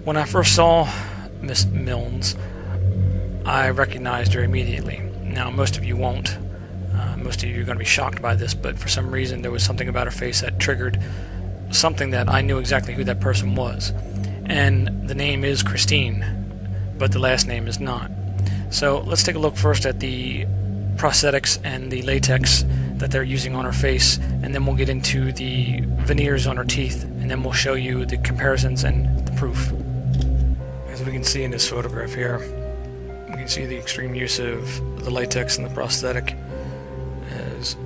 When I first saw Miss Milnes, I recognized her immediately. Now, most of you won't. Most of you are going to be shocked by this, but for some reason there was something about her face that triggered something that I knew exactly who that person was. And the name is Christine, but the last name is not. So let's take a look first at the prosthetics and the latex that they're using on her face, and then we'll get into the veneers on her teeth, and then we'll show you the comparisons and the proof. As we can see in this photograph here, we can see the extreme use of the latex and the prosthetic. As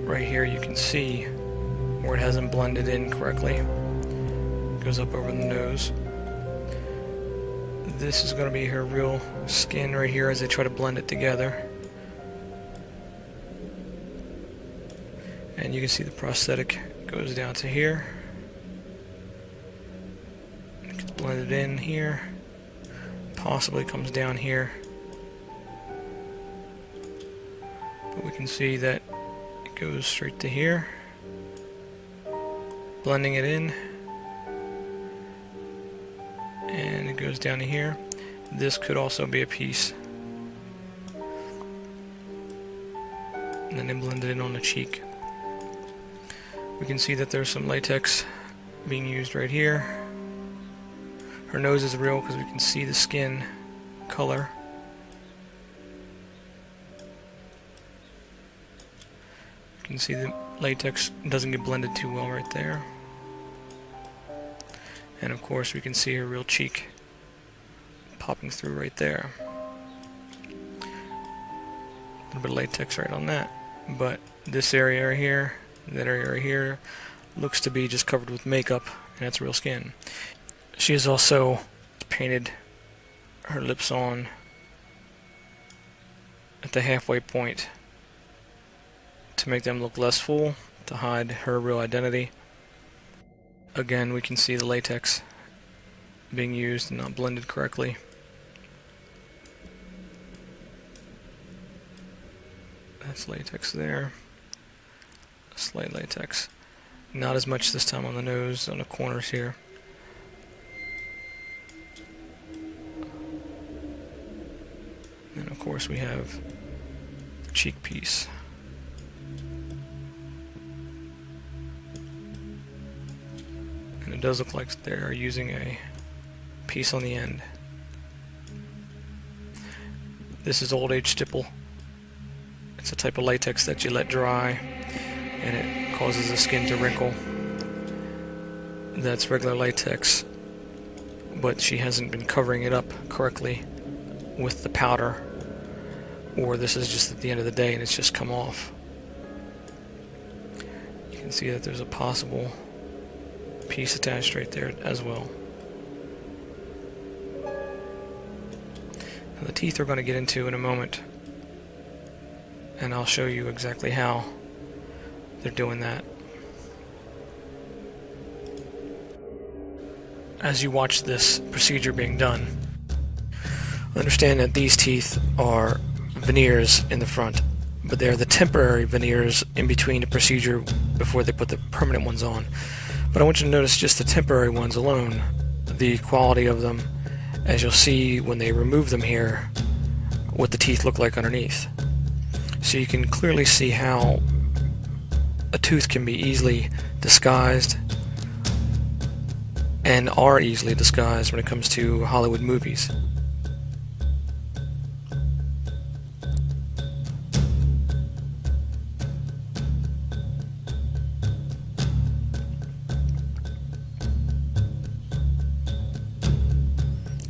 right here you can see where it hasn't blended in correctly. It goes up over the nose. This is going to be her real skin right here as they try to blend it together. And you can see the prosthetic goes down to here. It gets blended in here. Possibly comes down here. But we can see that it goes straight to here. Blending it in. And it goes down to here. This could also be a piece. And then they blend it in on the cheek. We can see that there's some latex being used right here. Her nose is real because we can see the skin color. You can see the latex doesn't get blended too well right there. And of course we can see her real cheek popping through right there. A little bit of latex right on that. But this area right here, that area right here, looks to be just covered with makeup, and it's real skin. She has also painted her lips on at the halfway point to make them look less full, to hide her real identity. Again, we can see the latex being used and not blended correctly. That's latex there. Slight latex. Not as much this time on the nose, on the corners here. And of course we have the cheek piece. And it does look like they're using a piece on the end. This is old age stipple. It's a type of latex that you let dry and it causes the skin to wrinkle. That's regular latex, but she hasn't been covering it up correctly with the powder, or this is just at the end of the day and it's just come off. You can see that there's a possible piece attached right there as well. Now the teeth we're going to get into in a moment, and I'll show you exactly how they're doing that. As you watch this procedure being done, understand that these teeth are veneers in the front, but they're the temporary veneers in between the procedure before they put the permanent ones on. But I want you to notice just the temporary ones alone, the quality of them, as you'll see when they remove them here, what the teeth look like underneath. So you can clearly see how a tooth can be easily disguised and are easily disguised when it comes to Hollywood movies.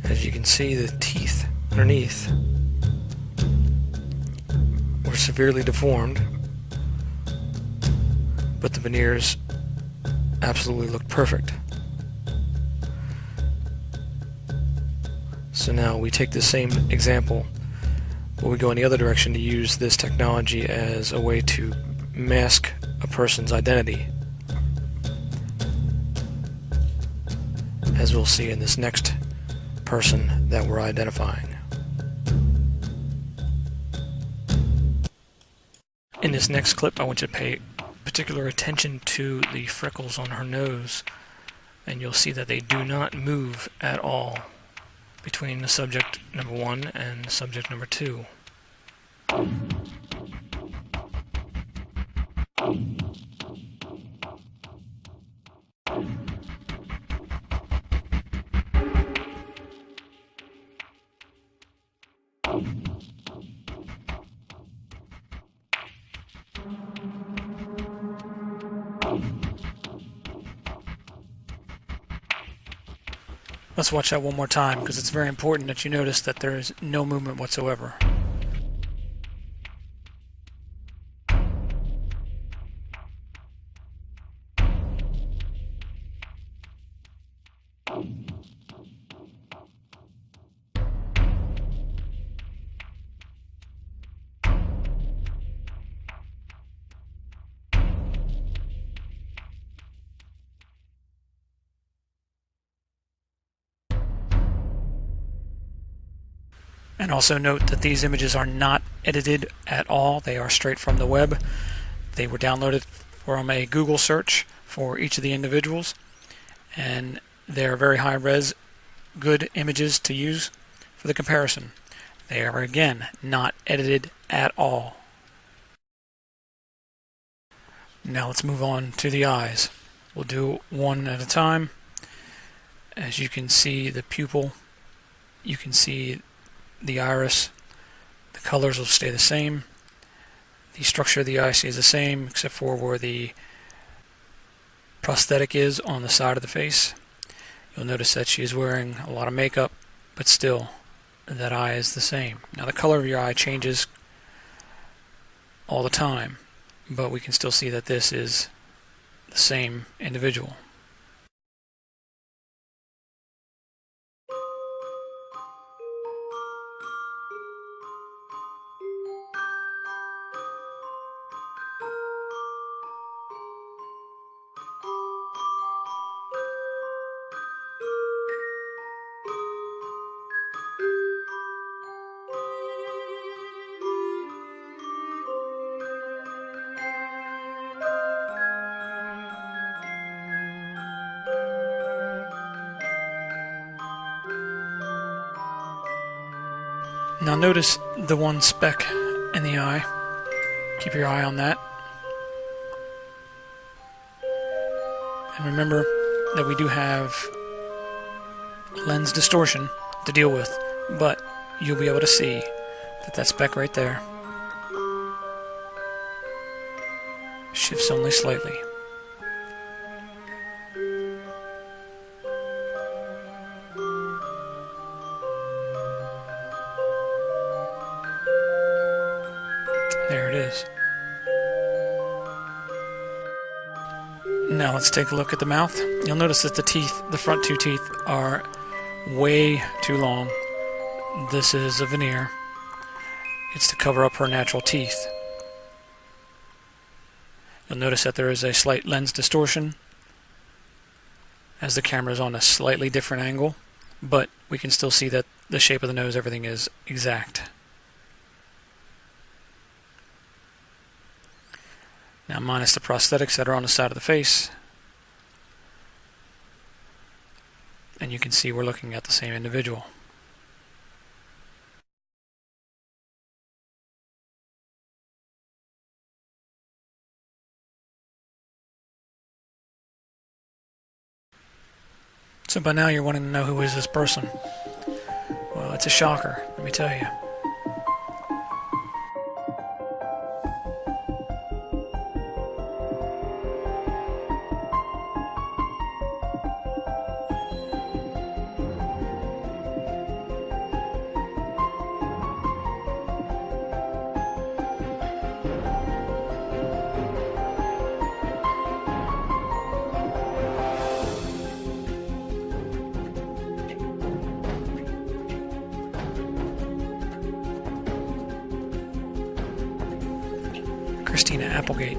As you can see, the teeth underneath were severely deformed, but the veneers absolutely look perfect. So now we take the same example, but we go in the other direction to use this technology as a way to mask a person's identity, as we'll see in this next person that we're identifying. In this next clip, I want you to pay particular attention to the freckles on her nose, and you'll see that they do not move at all between the subject number 1 and subject number 2. Let's watch that one more time, because it's very important that you notice that there is no movement whatsoever. And also note that these images are not edited at all. They are straight from the web. They were downloaded from a Google search for each of the individuals, and they're very high res, good images to use for the comparison. They are, again, not edited at all. Now let's move on to the eyes. We'll do one at a time. As you can see, the pupil, you can see the iris, the colors will stay the same. The structure of the eye stays the same, except for where the prosthetic is on the side of the face. You'll notice that she is wearing a lot of makeup, but still, that eye is the same. Now the color of your eye changes all the time, but we can still see that this is the same individual. Now notice the one speck in the eye. Keep your eye on that. And remember that we do have lens distortion to deal with, but you'll be able to see that that speck right there shifts only slightly. There it is. Now let's take a look at the mouth. You'll notice that the teeth, the front two teeth, are way too long. This is a veneer. It's to cover up her natural teeth. You'll notice that there is a slight lens distortion as the camera is on a slightly different angle, but we can still see that the shape of the nose, everything is exact. Now minus the prosthetics that are on the side of the face, and you can see we're looking at the same individual. So by now you're wanting to know, who is this person? Well, it's a shocker, let me tell you. Christina Applegate.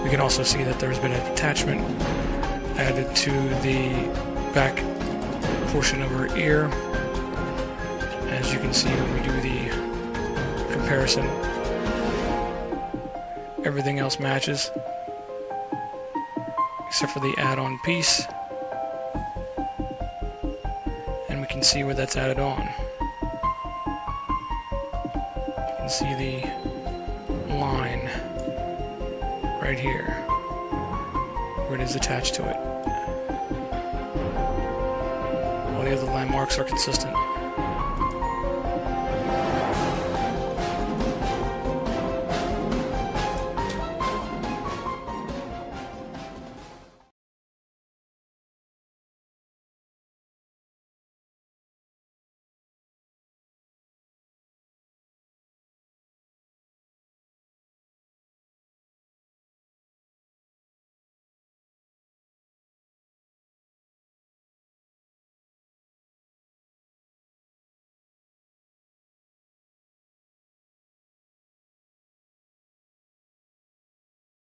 We can also see that there's been an attachment added to the back portion of her ear. As you can see when we do the comparison, everything else matches. except for the add-on piece. And we can see where that's added on. You can see the line right here, where it is attached to it. All the other landmarks are consistent.